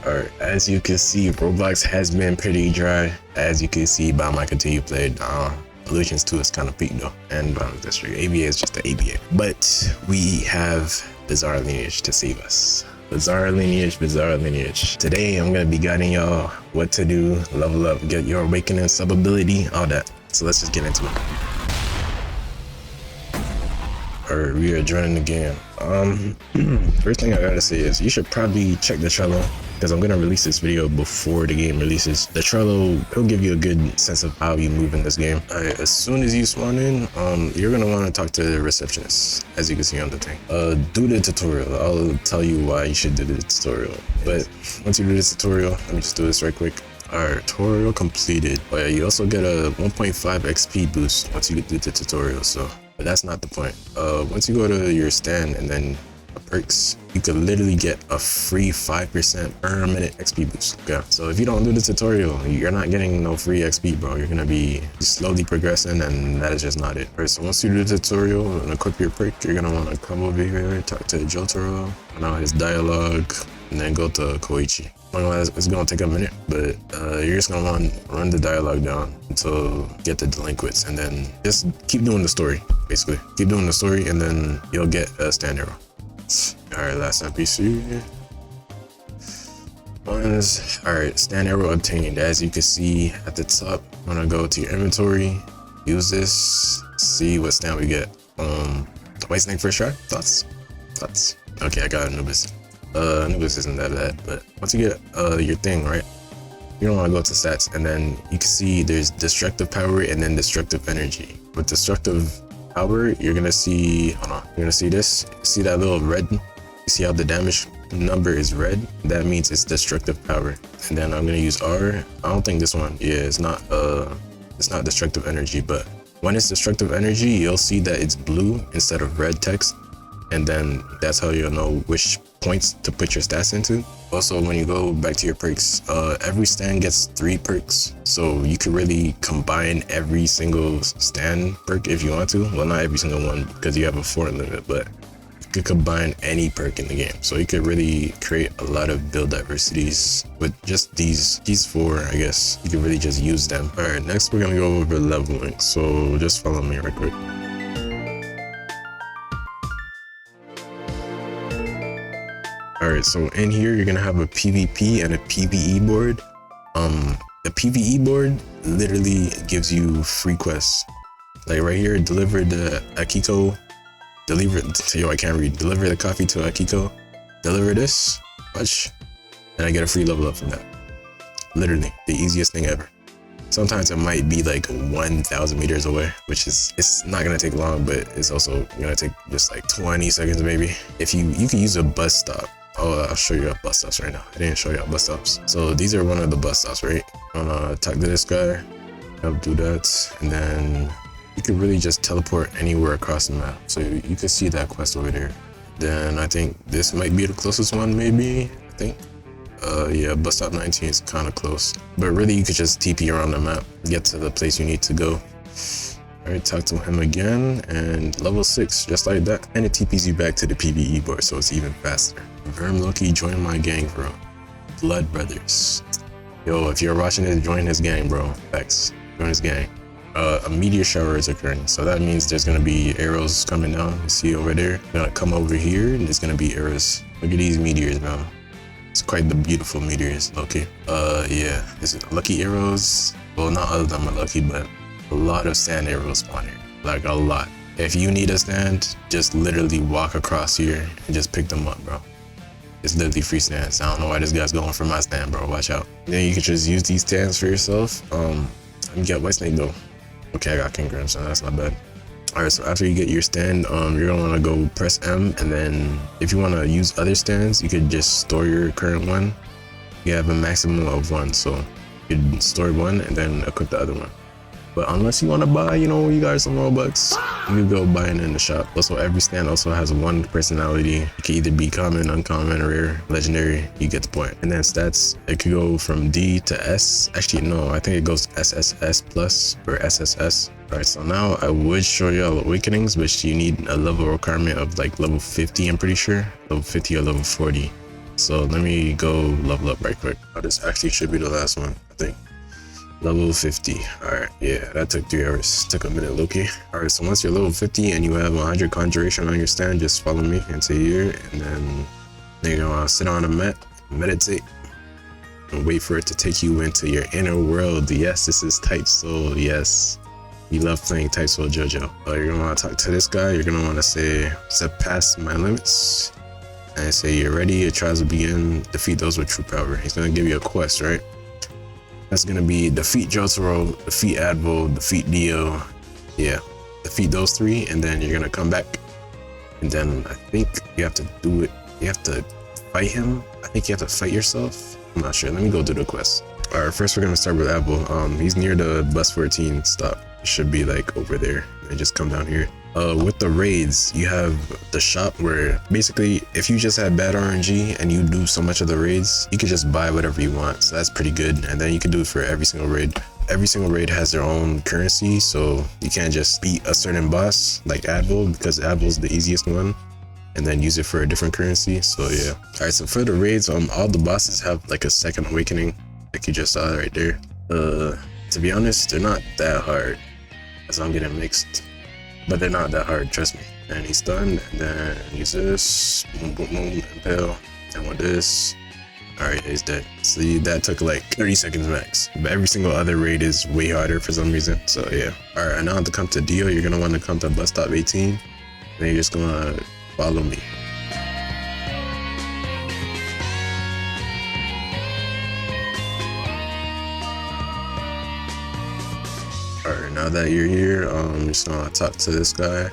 Alright, as you can see, Roblox has been pretty dry. As you can see by my continued play, Lineage 2 is kind of peak though, and District ABA is just the ABA. But we have Bizarre Lineage to save us. Bizarre Lineage. Today I'm gonna be guiding y'all what to do, level up, get your awakening, sub ability, all that. So let's just get into it. Alright, we are joining the game. First thing I gotta say is you should probably check the Trello, because I'm gonna release this video before the game releases. The Trello, it'll give you a good sense of how you move in this game. Alright, as soon as you spawn in, you're gonna want to talk to the receptionist, as you can see on the thing. Do the tutorial. I'll tell you why you should do the tutorial. But once you do this tutorial, let me just do this right quick. Alright, tutorial completed. Oh yeah, you also get a 1.5 XP boost once you do the tutorial, so. But that's not the point. Once you go to your stand and then perks, you could literally get a free 5% per minute XP boost. Okay, so if you don't do the tutorial, you're not getting no free XP, bro. You're gonna be slowly progressing, and that is just not it. Alright, so once you do the tutorial and equip your perk, you're gonna want to come over here, talk to Jotaro, now his dialogue, and then go to Koichi. It's gonna take a minute, but you're just gonna want to run the dialogue down until you get the delinquents, and then just keep doing the story. Basically, keep doing the story, and then you'll get a stand arrow. Alright, last NPC. Alright, stand arrow obtained. As you can see at the top, I'm gonna go to your inventory, use this, see what stand we get. White snake first try? Thoughts? Okay, I got Anubis. Anubis isn't that bad, but once you get your thing, right? You don't want to go to stats, and then you can see there's destructive power and then destructive energy. With destructive power, you're gonna see, you're gonna see this, see that little red, you see how the damage number is red? That means it's destructive power. And then I'm gonna use R. I don't think this one, yeah, it's not destructive energy, but when it's destructive energy, you'll see that it's blue instead of red text, and then that's how you'll know which points to put your stats into. Also, when you go back to your perks, every stand gets 3 perks, so you could really combine every single stand perk if you want to. Well, not every single one, because you have a 4 limit, but you could combine any perk in the game, so you could really create a lot of build diversities with just these 4. I guess you could really just use them. All right, next we're gonna go over leveling, so just follow me right quick. Alright, so in here you're gonna have a PvP and a PvE board. The PvE board literally gives you free quests. Like right here, deliver the Akiko, I can't read. Deliver the coffee to Akiko, deliver this, watch, and I get a free level up from that. Literally, the easiest thing ever. Sometimes it might be like 1,000 meters away, which is, it's not gonna take long, but it's also gonna take just like 20 seconds maybe. If you can use a bus stop. Oh, I'll show you our bus stops right now. I didn't show you our bus stops. So these are one of the bus stops, right? I'm gonna talk to this guy, I'll do that, and then you could really just teleport anywhere across the map. So you can see that quest over there. Then I think this might be the closest one, maybe, I think. Yeah, bus stop 19 is kind of close. But really, you could just TP around the map, get to the place you need to go. Alright, talk to him again, and level 6, just like that. And it TPs you back to the PvE board, so it's even faster. Verm Loki, join my gang, bro. Blood Brothers. Yo, if you're watching this, join his gang, bro. Facts. Join his gang. A meteor shower is occurring, so that means there's gonna be arrows coming down. You see over there? You're gonna come over here, and there's gonna be arrows. Look at these meteors, bro. It's quite the beautiful meteors, Loki. Yeah, this is lucky arrows. Well, not all of them are lucky, but a lot of stand arrows spawn here, like a lot. If you need a stand, just literally walk across here and just pick them up, bro. It's literally free stands. I don't know why this guy's going for my stand, bro. Watch out. Then you can just use these stands for yourself. You get white snake though. Okay, I got King Grim, so that's not bad. Alright, so after you get your stand, you're gonna wanna go press M, and then if you wanna use other stands, you could just store your current one. You have a maximum of 1, so you can store one and then equip the other one. But unless you want to buy, you know, you got some Robux, you can go buy it in the shop. Also, every stand also has 1 personality. It can either be common, uncommon, rare, legendary. You get the point. And then stats, it could go from D to S. Actually, no, I think it goes SSS plus or SSS. Alright, so now I would show you all awakenings, but you need a level requirement of like level 50, I'm pretty sure. Level 50 or level 40. So let me go level up right quick. Oh, this actually should be the last one, I think. Level 50. Alright, yeah, that took 3 hours. Took a minute, Loki. Alright, so once you're level 50 and you have 100 conjuration on your stand, just follow me into here, and then you're gonna sit on a mat, meditate, and wait for it to take you into your inner world. Yes, this is Type Soul. Yes, we love playing Type Soul JoJo. You're gonna want to talk to this guy. You're gonna want to say, "Step past my limits," and say, "You're ready. Your trials will begin. Defeat those with true power." He's gonna give you a quest, right? That's gonna be defeat Jotaro, defeat Advo, defeat Dio. Yeah, defeat those 3, and then you're gonna come back. And then I think you have to do it. You have to fight him. I think you have to fight yourself. I'm not sure. Let me go do the quest. Alright, first we're gonna start with Advo. He's near the bus 14 stop. It should be like over there. And just come down here. With the raids, you have the shop where basically if you just have bad RNG and you do so much of the raids, you can just buy whatever you want. So that's pretty good. And then you can do it for every single raid. Every single raid has their own currency, so you can't just beat a certain boss like Advo, because Advo is the easiest one, and then use it for a different currency. So yeah. Alright, so for the raids, all the bosses have like a second awakening, like you just saw right there. To be honest, they're not that hard, as I'm getting mixed. But they're not that hard, trust me. And he's done, and then use this, boom, boom, boom, impale, and with this. Alright, he's dead. See, that took like 30 seconds max. But every single other raid is way harder for some reason, so yeah. Alright, and now to come to Dio, you're gonna want to come to bus stop 18, and then you're just gonna follow me. Alright, now that you're here, I'm just gonna talk to this guy.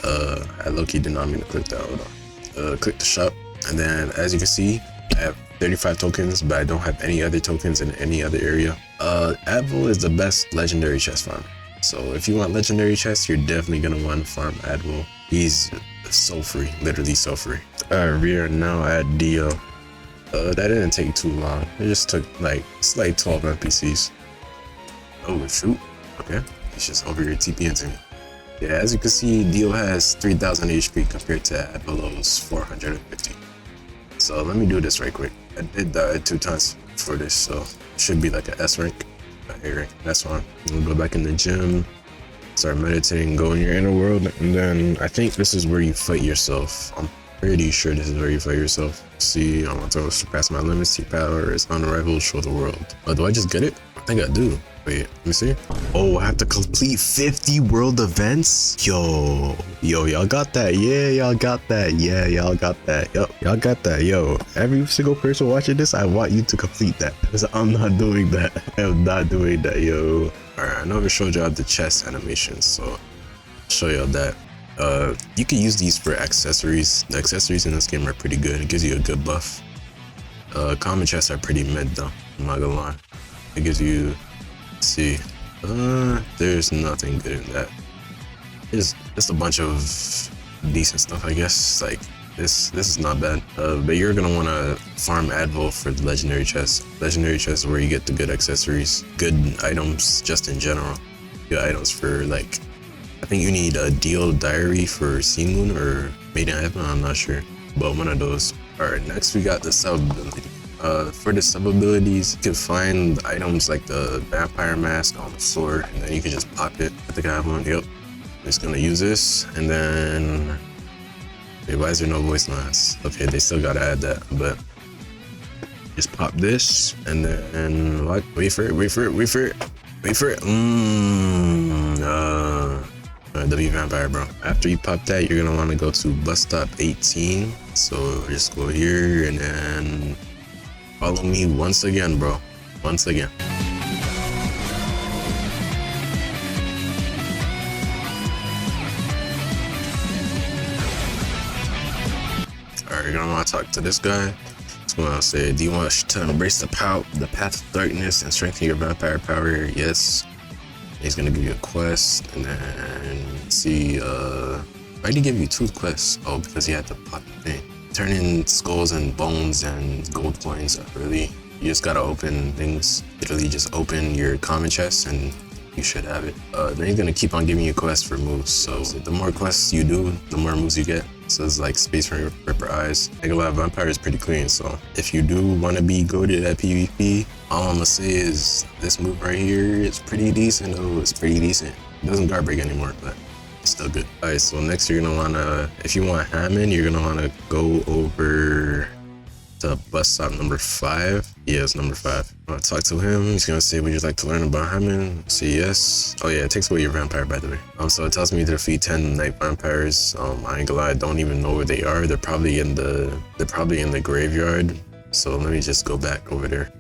I low-key did not mean to click that, hold on. Click the shop, and then as you can see, I have 35 tokens, but I don't have any other tokens in any other area. Advo is the best legendary chest farmer. So if you want legendary chests, you're definitely gonna want to farm Advo. He's so free, literally so free. Alright, we are now at Dio. That didn't take too long. It just took like, it's like 12 NPCs. Oh shoot. Okay, he's just over here TPing to me. Yeah, as you can see, Dio has 3000 HP compared to Advo's 450. So let me do this right quick. I did die 2 times for this, so it should be like an S rank, A rank. That's fine. We'll go back in the gym, start meditating, go in your inner world, and then I think this is where you fight yourself. I'm pretty sure this is where you fight yourself. See, I want to surpass my limits. Your power is unrivaled. Show the world. Do I just get it? I think I do. Wait, let me see. Oh, I have to complete 50 world events? Yo, y'all got that. Yeah, y'all got that. Yeah, y'all got that. Yup, y'all got that. Yo, every single person watching this, I want you to complete that, because I'm not doing that. I am not doing that, yo. Alright, I never showed y'all the chest animations, so I'll show y'all that. You can use these for accessories. The accessories in this game are pretty good. It gives you a good buff. Common chests are pretty mid though, I'm not gonna lie. It gives you, let's see, there's nothing good in that. It's just a bunch of decent stuff, I guess. Like this is not bad. But you're gonna want to farm Advo for the legendary chest. Legendary chest is where you get the good accessories, good items just in general. Good items for, like, I think you need a Dio diary for Sea Moon or Maiden Heaven, I'm not sure, but one of those. Alright, next we got the sub ability. For the sub abilities, you can find items like the vampire mask on the floor, and then you can just pop it. I think I have one. Yep. I'm just gonna use this, and then wait, why is there no voice lines? Okay, they still gotta add that, but just pop this, and then what? Wait for it. W vampire, bro. After you pop that, you're gonna want to go to bus stop 18. So just go here and then follow me once again, bro. Once again. Alright, you're gonna want to talk to this guy. So I'll say, do you want to embrace the path of darkness and strengthen your vampire power? Yes. He's gonna give you a quest, and then see, why did he give you 2 quests? Oh, because he had to pop the thing. Turn in skulls and bones and gold coins early. You just gotta open things. Literally just open your common chest and you should have it. Then he's gonna keep on giving you quests for moves. So the more quests you do, the more moves you get. So it's like Space Ripper Eyes. Like a lot of Vampire is pretty clean. So if you do want to be goated at PvP, all I'm gonna say is this move right here is pretty decent. Oh, it's pretty decent. It doesn't guard break anymore, but it's still good. All right, so next you're gonna wanna, if you want Hammond, you're gonna wanna go over to bus stop number 5. Yeah, it's number 5. I'll talk to him. He's gonna say, would you like to learn about Hammond? Say yes. Oh yeah, it takes away your vampire, by the way. So it tells me to defeat 10 night vampires. I ain't gonna lie, I don't even know where they are. They're probably in the graveyard. So let me just go back over there.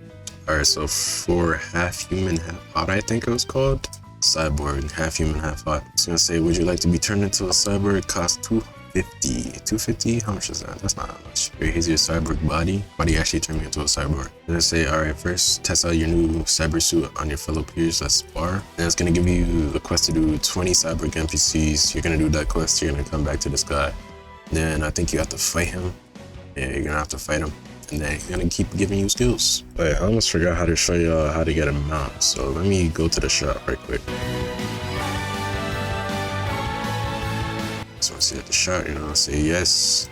All right, so for half human, half hot, I think it was called. Cyborg, half human, half hot. It's gonna say, would you like to be turned into a cyborg? Cost 250. How much is that? That's not that much. Here's your cyborg body. Body actually turned me into a cyborg. Then say, all right, first test out your new cyber suit on your fellow peers. That's spar. And it's gonna give you the quest to do 20 cyborg NPCs. You're gonna do that quest. You're gonna come back to this guy. Then I think you have to fight him. Yeah, you're gonna have to fight him. And then he's gonna keep giving you skills. Wait, I almost forgot how to show y'all how to get a mount. So let me go to the shop right quick. So once you're at the shop, you're gonna say yes.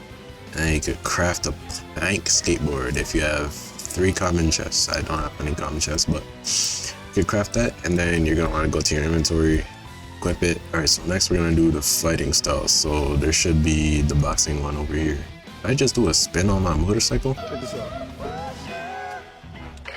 And you could craft a plank skateboard if you have 3 common chests. I don't have any common chests, but you could craft that. And then you're gonna wanna go to your inventory, equip it. All right, so next we're gonna do the fighting style. So there should be the boxing one over here. Did I just do a spin on my motorcycle? Check this out.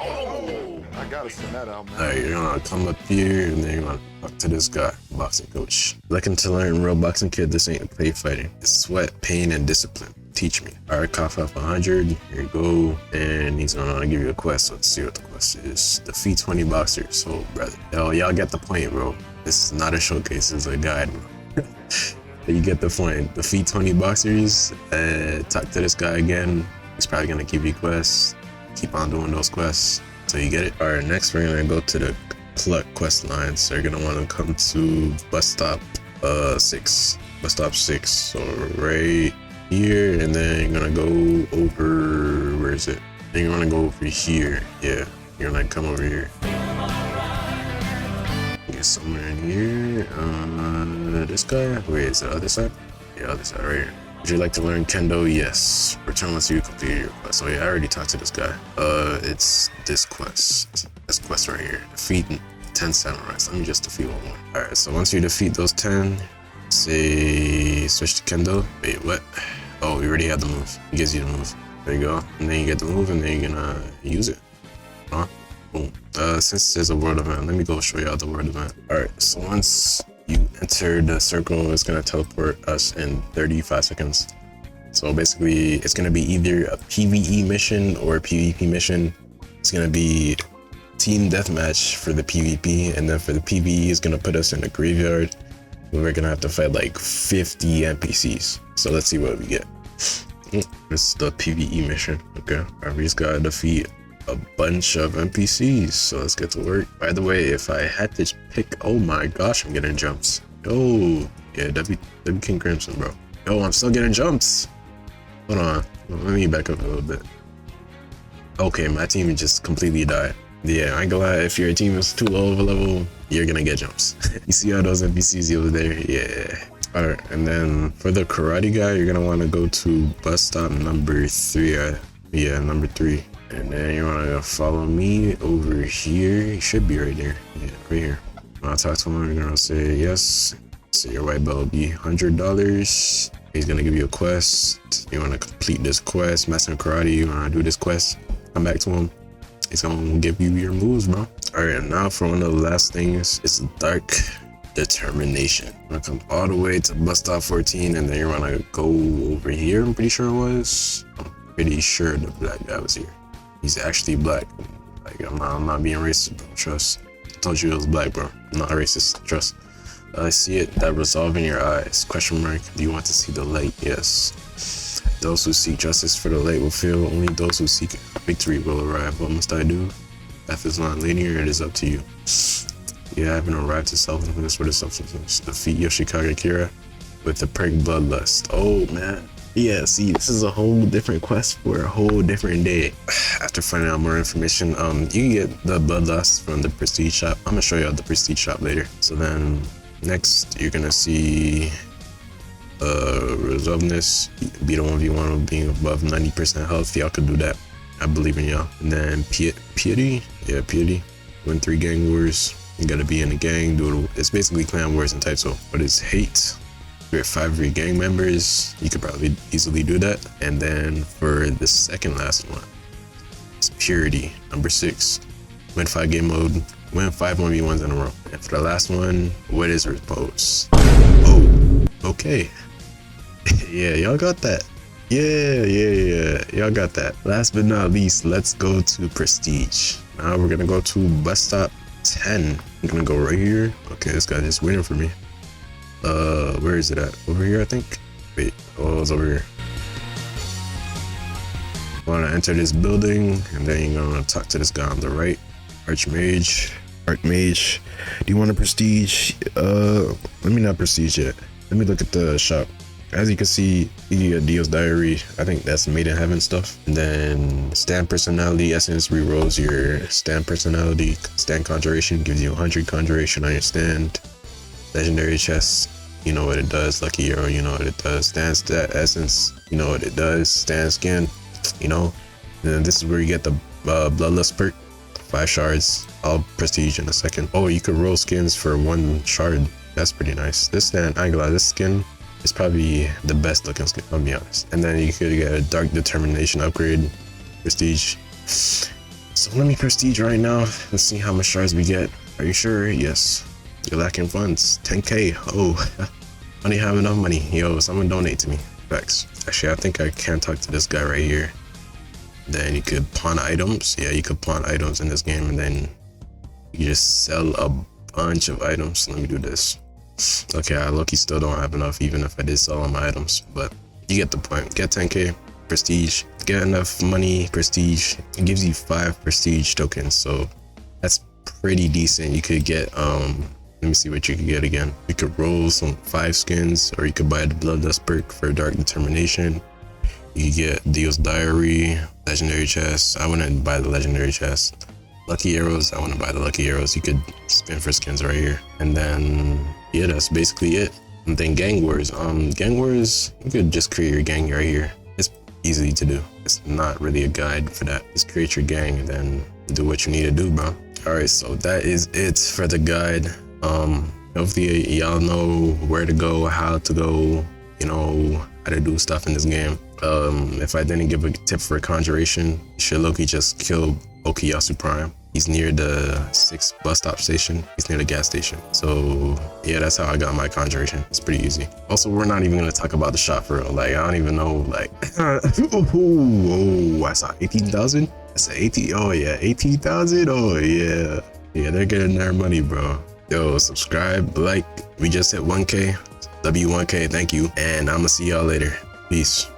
Oh, I gotta send that out, man. Alright, you're gonna come up here and then you're gonna talk to this guy, boxing coach. Looking to learn real boxing, kid? This ain't play fighting. It's sweat, pain, and discipline. Teach me. Alright, cough up 100. Here you go. And he's gonna give you a quest. Let's see what the quest is. Defeat 20 boxers. So, brother. Yo, y'all get the point, bro. This is not a showcase, it's a guide, bro. You get the point. Defeat 20 boxers. Talk to this guy again. He's probably gonna give you quests. Keep on doing those quests until you get it. All right, next we're gonna go to the Cluck quest line. So you're gonna want to come to bus stop 6. Bus stop 6. So right here, and then you're gonna go over. Where is it? Then you're gonna go over here. Yeah, you're gonna come over here. Get somewhere in here. This guy. Wait, is it the other side? Yeah, other side right here. Would you like to learn Kendo? Yes. Return once you complete your quest. So yeah, I already talked to this guy. It's this quest. This quest right here. Defeat 10 samurais. Let me just defeat one more. All right. So once you defeat those 10, say switch to Kendo. Wait, what? Oh, we already had the move. It gives you the move. There you go. And then you get the move, and then you're gonna use it. Huh? Boom. Since there's a world event, let me go show y'all the world event. All right. So once you enter the circle, it's gonna teleport us in 35 seconds. So basically, it's gonna be either a PvE mission or a PvP mission. It's gonna be team deathmatch for the PvP, and then for the PvE, it's gonna put us in a graveyard. We're gonna have to fight like 50 NPCs. So let's see what we get. This is the PvE mission. Okay, we just gotta defeat a bunch of NPCs, so let's get to work. By the way, if I had to pick, oh my gosh, I'm getting jumps. Oh yeah, W King Crimson, bro. Yo, I'm still getting jumps. Hold on, let me back up a little bit. Okay, my team just completely died. Yeah, I ain't gonna lie, if your team is too low of a level, you're gonna get jumps. You see all those NPCs over there? Yeah. All right, and then for the karate guy, you're gonna want to go to bus stop number 3. Yeah, number 3. And then you want to follow me over here. He should be right there. Yeah, right here. When I talk to him, you're going to say yes. So your white belt will be $100. He's going to give you a quest. You want to complete this quest. Master Karate, you want to do this quest. Come back to him. He's going to give you your moves, bro. All right, now for one of the last things, it's Dark Determination. I'm going to come all the way to bus stop 14, and then you want to go over here, I'm pretty sure it was. I'm pretty sure the black guy was here. He's actually black. Like, I'm not being racist, bro. Trust. I told you it was black, bro. I'm not racist. Trust. I see it. That resolve in your eyes. Question mark. Do you want to see the light? Yes. Those who seek justice for the light will fail. Only those who seek victory will arrive. What must I do? If it's not linear, it is up to you. You haven't arrived to selflessness with a substance. Defeat Yoshikage Kira with the perk Bloodlust. Oh, man. Yeah, see, this is a whole different quest for a whole different day. After finding out more information, you can get the Bloodlust from the Prestige shop. I'm gonna show you all the Prestige shop later. So then next you're gonna see Resolveness, beat a 1v1 with being above 90% health. Y'all could do that. I believe in y'all. And then piety, yeah, piety. Win 3 gang wars. You gotta be in a gang. It's basically clan wars in Title. But it's hate. You're 5 of your gang members. You could probably easily do that. And then for the second last one, it's purity, number 6. Win 5 game mode. Win 5 1v1s in a row. And for the last one, what is repose? Oh, okay. Yeah, y'all got that. Yeah, y'all got that. Last but not least, let's go to prestige. Now we're gonna go to bus stop 10. I'm gonna go right here. Okay, this guy just waiting for me. Where is it at? Over here, I think. Wait, oh, it's over here. Want to enter this building, and then you're gonna talk to this guy on the right. Archmage. Do you want a prestige? Let me not prestige yet. Let me look at the shop. As you can see, you get Dio's Diary. I think that's Made in Heaven stuff. And then stand personality essence rerolls your stand personality. Stand conjuration gives you 100 conjuration on your stand. Legendary chest, you know what it does. Lucky hero, you know what it does. Stand stat essence, you know what it does. Stand skin, you know. And then this is where you get the bloodlust perk. 5 shards. I'll prestige in a second. Oh, you could roll skins for 1 shard. That's pretty nice. This stand, I ain't gonna lie, this skin is probably the best looking skin, I'll be honest. And then you could get a dark determination upgrade, prestige. So let me prestige right now. Let's see how much shards we get. Are you sure? Yes. You're lacking funds. 10k. Oh, I don't have enough money. Yo, someone donate to me. Facts. Actually, I think I can talk to this guy right here. Then you could pawn items. Yeah, you could pawn items in this game, and then you just sell a bunch of items. Let me do this. Okay, I low-key still don't have enough, even if I did sell all my items, but you get the point. Get 10k prestige, get enough money, prestige. It gives you 5 prestige tokens, so that's pretty decent. You could get let me see what you could get again. You could roll some 5 skins, or you could buy the bloodlust perk for dark determination. You get Dio's Diary, legendary chest. I wouldn't buy the legendary chest. Lucky arrows, I want to buy the lucky arrows. You could spin for skins right here. And then yeah, that's basically it. And then gang wars. Gang wars, you could just create your gang right here. It's easy to do. It's not really a guide for that. Just create your gang and then do what you need to do, bro. All right, so that is it for the guide. Hopefully y'all know where to go, how to go, you know, how to do stuff in this game. If I didn't give a tip for conjuration, you should low-key just kill Okuyasu Prime. He's near the 6th bus stop station. He's near the gas station. So yeah, that's how I got my conjuration. It's pretty easy. Also, we're not even gonna talk about the shop for real. Like, I don't even know, like, oh, I saw 18,000. I said 18, oh yeah, 18,000, oh yeah. Yeah, they're getting their money, bro. Yo, subscribe, like, we just hit 1k, W1k, thank you. And I'm gonna see y'all later. Peace.